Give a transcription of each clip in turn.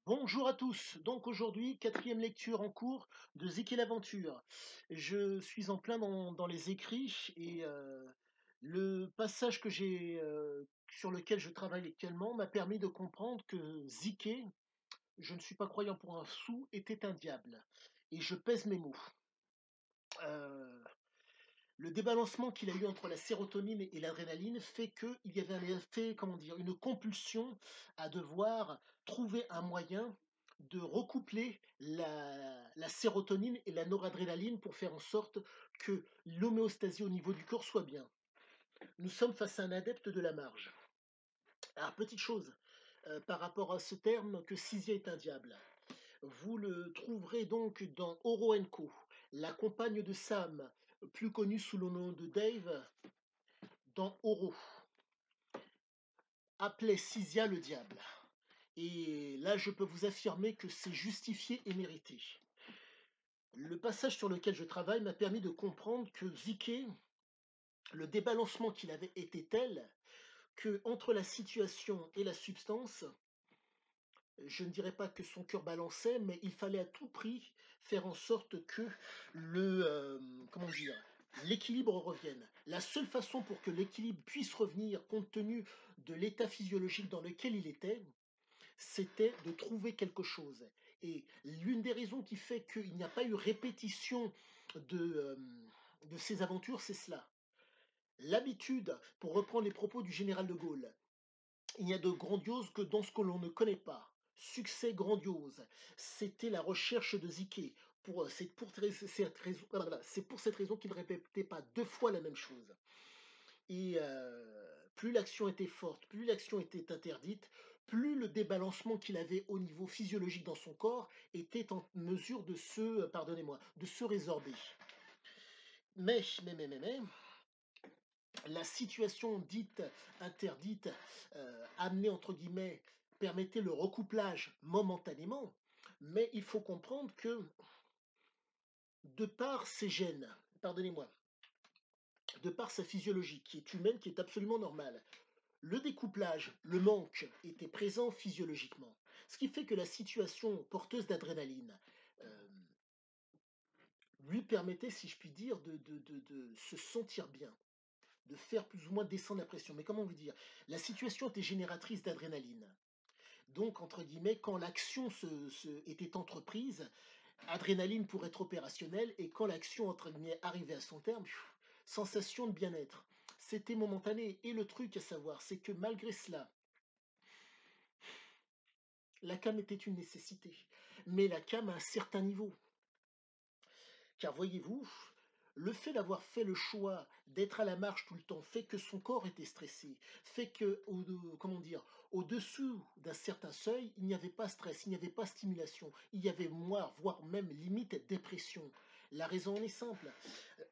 Bonjour à tous. Donc aujourd'hui, quatrième lecture en cours de Zik et l'aventure. Je suis en plein dans les écrits et le passage sur lequel je travaille actuellement m'a permis de comprendre que Ziké, je ne suis pas croyant pour un sou, était un diable. Et je pèse mes mots. Euh, le débalancement qu'il a eu entre la sérotonine et l'adrénaline fait qu'il y avait un effet, comment dire, une compulsion à devoir trouver un moyen de recoupler la sérotonine et la noradrénaline pour faire en sorte que l'homéostasie au niveau du corps soit bien. Nous sommes face à un adepte de la marge. Alors, petite chose, par rapport à ce terme que Sizia est un diable. Vous le trouverez donc dans Oro Co, la compagne de Sam, plus connue sous le nom de Dave, dans Oro, appelait Sizia le diable. Et là, je peux vous affirmer que c'est justifié et mérité. Le passage sur lequel je travaille m'a permis de comprendre que Ziké, le débalancement qu'il avait été tel que entre la situation et la substance, je ne dirais pas que son cœur balançait, mais il fallait à tout prix faire en sorte que comment dire, l'équilibre revienne. La seule façon pour que l'équilibre puisse revenir, compte tenu de l'état physiologique dans lequel il était, c'était de trouver quelque chose. Et l'une des raisons qui fait qu'il n'y a pas eu répétition de, euh, de ces aventures, c'est cela. L'habitude, pour reprendre les propos du général de Gaulle, il n'y a de grandiose que dans ce que l'on ne connaît pas. Succès grandiose, c'était la recherche de Ziké. C'est pour cette raison qu'il ne répétait pas deux fois la même chose. Et plus l'action était forte, plus l'action était interdite, plus le débalancement qu'il avait au niveau physiologique dans son corps était en mesure de pardonnez-moi, de se résorber. Mais, la situation dite interdite, amenée entre guillemets, permettait le recouplage momentanément, mais il faut comprendre que de par ses gènes, pardonnez-moi, de par sa physiologie qui est humaine, qui est absolument normale, le découplage, le manque était présent physiologiquement. Ce qui fait que la situation porteuse d'adrénaline euh, lui permettait, si je puis dire, de se sentir bien, de faire plus ou moins descendre la pression. Mais comment vous dire? La situation était génératrice d'adrénaline. Donc, entre guillemets, quand l'action était entreprise, adrénaline pour être opérationnelle, et quand l'action, entre guillemets, arrivait à son terme, sensation de bien-être. C'était momentané. Et le truc à savoir, c'est que malgré cela, la cam était une nécessité. Mais la cam à un certain niveau. Car voyez-vous, le fait d'avoir fait le choix d'être à la marche tout le temps fait que son corps était stressé, fait que, comment dire, au-dessous d'un certain seuil, il n'y avait pas stress, il n'y avait pas stimulation, il y avait moins, voire même limite dépression. La raison en est simple.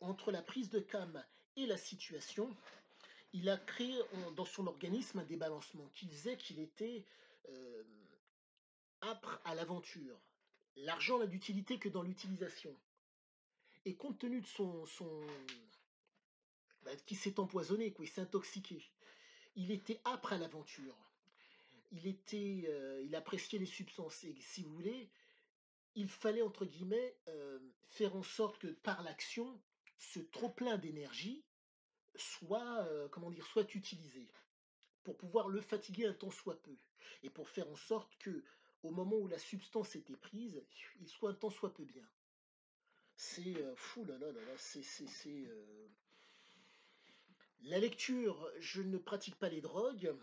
Entre la prise de cam et la situation, il a créé dans son organisme un débalancement qui faisait qu'il était euh, âpre à l'aventure. L'argent n'a d'utilité que dans l'utilisation. Et compte tenu de qui s'est empoisonné, quoi, il s'est intoxiqué. Il était âpre à l'aventure. Il appréciait les substances. Et si vous voulez, il fallait, entre guillemets, faire en sorte que par l'action, ce trop-plein d'énergie soit, comment dire, soit utilisé pour pouvoir le fatiguer un tant soit peu. Et pour faire en sorte que, au moment où la substance était prise, il soit un tant soit peu bien. C'est fou là là là là, la lecture, je ne pratique pas les drogues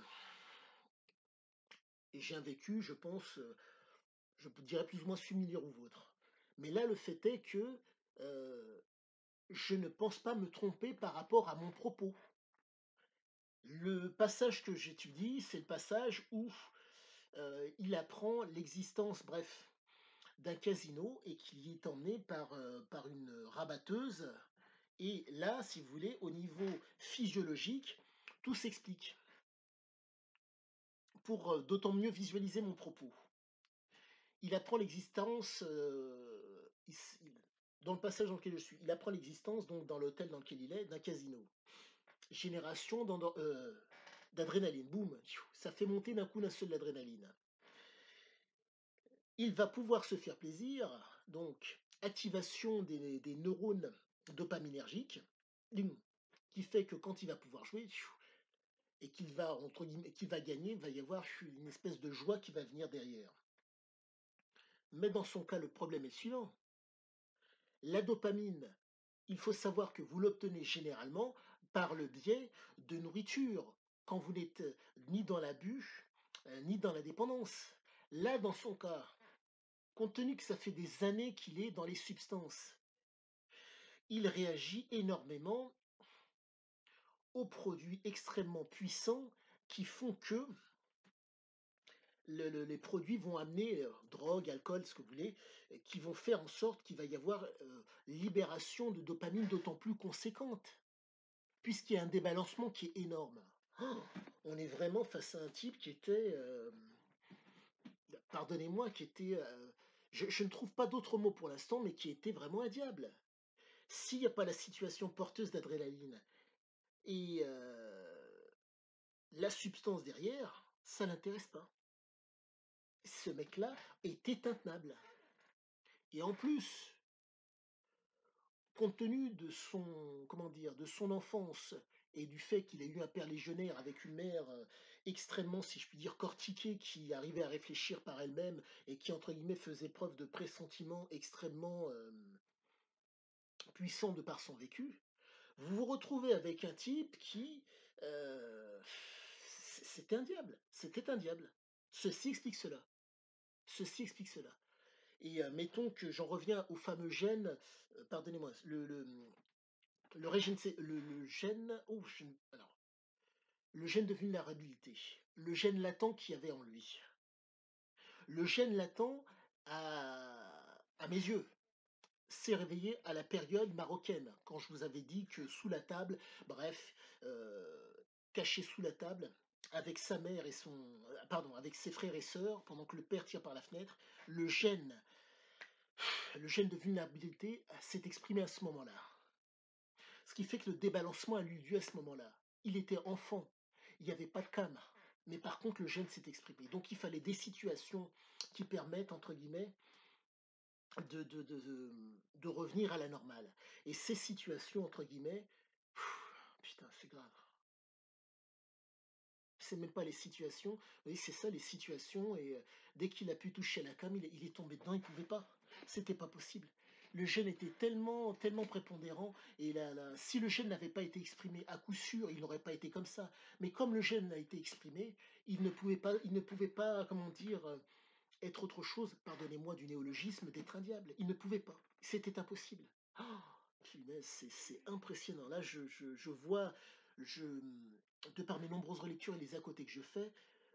et j'ai un vécu, je pense, je dirais plus ou moins similaire au vôtre. Mais là, le fait est que je ne pense pas me tromper par rapport à mon propos. Le passage que j'étudie, c'est le passage où il apprend l'existence, bref, d'un casino et qu'il y est emmené par une rabatteuse. Et là, si vous voulez, au niveau physiologique, tout s'explique pour d'autant mieux visualiser mon propos. Il apprend l'existence, dans le passage dans lequel je suis, il apprend l'existence, donc dans l'hôtel dans lequel il est, d'un casino. Génération d'adrénaline, boum, ça fait monter d'un coup d'un seul l'adrénaline. Il va pouvoir se faire plaisir, donc activation des neurones dopaminergiques, ding, qui fait que quand il va pouvoir jouer et qu'il va, entre guillemets, qu'il va gagner, il va y avoir une espèce de joie qui va venir derrière. Mais dans son cas, le problème est le suivant. La dopamine, il faut savoir que vous l'obtenez généralement par le biais de nourriture, quand vous n'êtes ni dans l'abus, ni dans la dépendance. Là, dans son cas, compte tenu que ça fait des années qu'il est dans les substances, il réagit énormément aux produits extrêmement puissants qui font que les produits vont amener, drogue, alcool, ce que vous voulez, qui vont faire en sorte qu'il va y avoir libération de dopamine d'autant plus conséquente, puisqu'il y a un débalancement qui est énorme. Oh, on est vraiment face à un type qui était, pardonnez-moi, qui était, je ne trouve pas d'autre mot pour l'instant, mais qui était vraiment un diable. S'il n'y a pas la situation porteuse d'adrénaline et la substance derrière, ça l'intéresse pas. Ce mec-là est intenable et en plus, compte tenu de son, comment dire, de son enfance et du fait qu'il ait eu un père légionnaire avec une mère, extrêmement, si je puis dire, cortiquée, qui arrivait à réfléchir par elle-même et qui, entre guillemets, faisait preuve de pressentiments extrêmement, puissants de par son vécu. Vous vous retrouvez avec un type qui, c'était un diable, c'était un diable. Ceci explique cela, ceci explique cela et mettons que j'en reviens au fameux gène, pardonnez-moi, le régène c'est le gène oh je ne alors, le gène de vulnérabilité, le gène latent qu'il y avait en lui. Le gène latent à mes yeux, s'est réveillé à la période marocaine, quand je vous avais dit que sous la table, bref, caché sous la table, avec sa mère et son, pardon, avec ses frères et sœurs, pendant que le père tire par la fenêtre, le gène, le gène de vulnérabilité s'est exprimé à ce moment-là. Ce qui fait que le débalancement a eu lieu à ce moment-là. Il était enfant, il n'y avait pas de cam, mais par contre le gène s'est exprimé. Donc il fallait des situations qui permettent, entre guillemets, de revenir à la normale. Et ces situations, entre guillemets, putain, c'est grave. C'est même pas les situations, vous voyez, c'est ça les situations, et dès qu'il a pu toucher à la cam, il est tombé dedans, il pouvait pas. C'était pas possible. Le gène était tellement, tellement prépondérant, et si le gène n'avait pas été exprimé, à coup sûr, il n'aurait pas été comme ça. Mais comme le gène a été exprimé, il ne pouvait pas, comment dire, être autre chose, pardonnez-moi du néologisme, d'être un diable. Il ne pouvait pas. C'était impossible. Oh, punaise, c'est impressionnant. Là, je vois, je, de par mes nombreuses relectures et les à côté que je fais,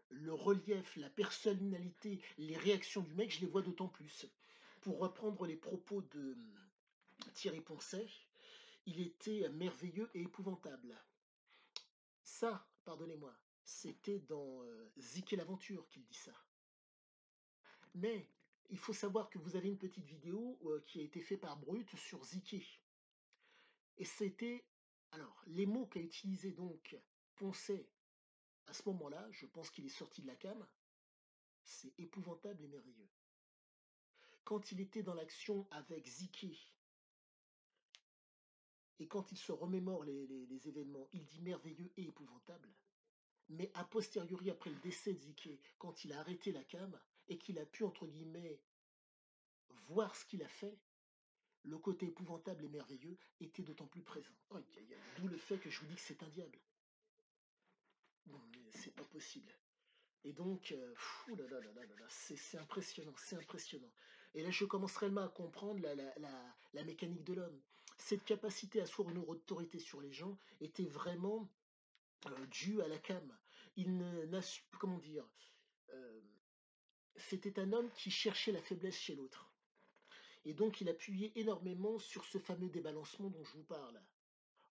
le relief, la personnalité, les réactions du mec, je les vois d'autant plus. Pour reprendre les propos de Thierry Poncet, il était merveilleux et épouvantable. Ça, pardonnez-moi, c'était dans Zik et l'aventure qu'il dit ça. Mais il faut savoir que vous avez une petite vidéo qui a été faite par Brut sur Ziké. Et c'était, alors, les mots qu'a utilisé donc Poncet à ce moment-là, je pense qu'il est sorti de la cam, c'est épouvantable et merveilleux. Quand il était dans l'action avec Ziké et quand il se remémore les événements, il dit merveilleux et épouvantable. Mais a posteriori, après le décès de Ziké, quand il a arrêté la cam et qu'il a pu, entre guillemets, voir ce qu'il a fait, le côté épouvantable et merveilleux était d'autant plus présent. Aïe, aïe, aïe. D'où le fait que je vous dis que c'est un diable. Non, mais c'est pas possible. Et donc, ouh là là là là là là, c'est impressionnant, c'est impressionnant. Et là, je commence réellement à comprendre la mécanique de l'homme. Cette capacité à asseoir une autorité sur les gens était vraiment due à la cam. Il n'a su, comment dire, euh, c'était un homme qui cherchait la faiblesse chez l'autre. Et donc, il appuyait énormément sur ce fameux débalancement dont je vous parle.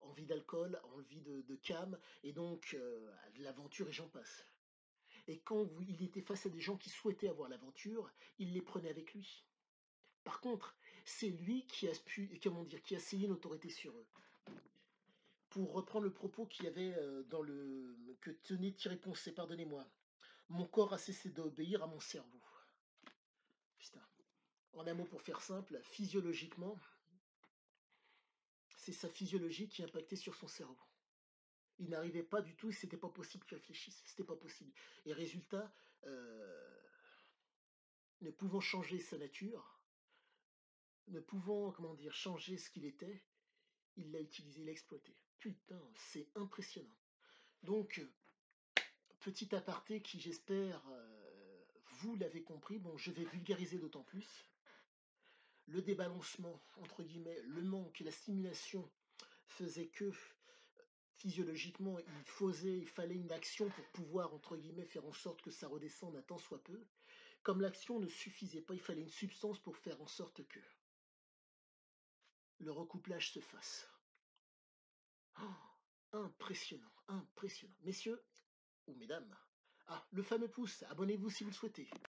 Envie d'alcool, envie de cam, et donc de l'aventure, et j'en passe. Et quand il était face à des gens qui souhaitaient avoir l'aventure, il les prenait avec lui. Par contre, c'est lui qui a pu, comment dire, qui a essayé une autorité sur eux. Pour reprendre le propos qu'il y avait dans le que tenait Thierry Poncet, pardonnez-moi. Mon corps a cessé d'obéir à mon cerveau. En un mot, pour faire simple, physiologiquement, c'est sa physiologie qui impactait sur son cerveau. Il n'arrivait pas du tout, c'était pas possible qu'il réfléchisse, c'était pas possible. Et résultat, heu, ne pouvant changer sa nature, ne pouvant, comment dire, changer ce qu'il était, il l'a utilisé, il l'a exploité. Putain, c'est impressionnant. Donc, petit aparté qui j'espère, vous l'avez compris, bon je vais vulgariser d'autant plus. Le «débalancement» entre guillemets, le manque et la stimulation faisaient que, physiologiquement, il fallait une action pour pouvoir entre guillemets «faire en sorte que ça redescende un tant soit peu». Comme l'action ne suffisait pas, il fallait une substance pour faire en sorte que le recouplage se fasse. Oh, impressionnant, impressionnant. Messieurs ou mesdames, ah, le fameux pouce, abonnez-vous si vous le souhaitez.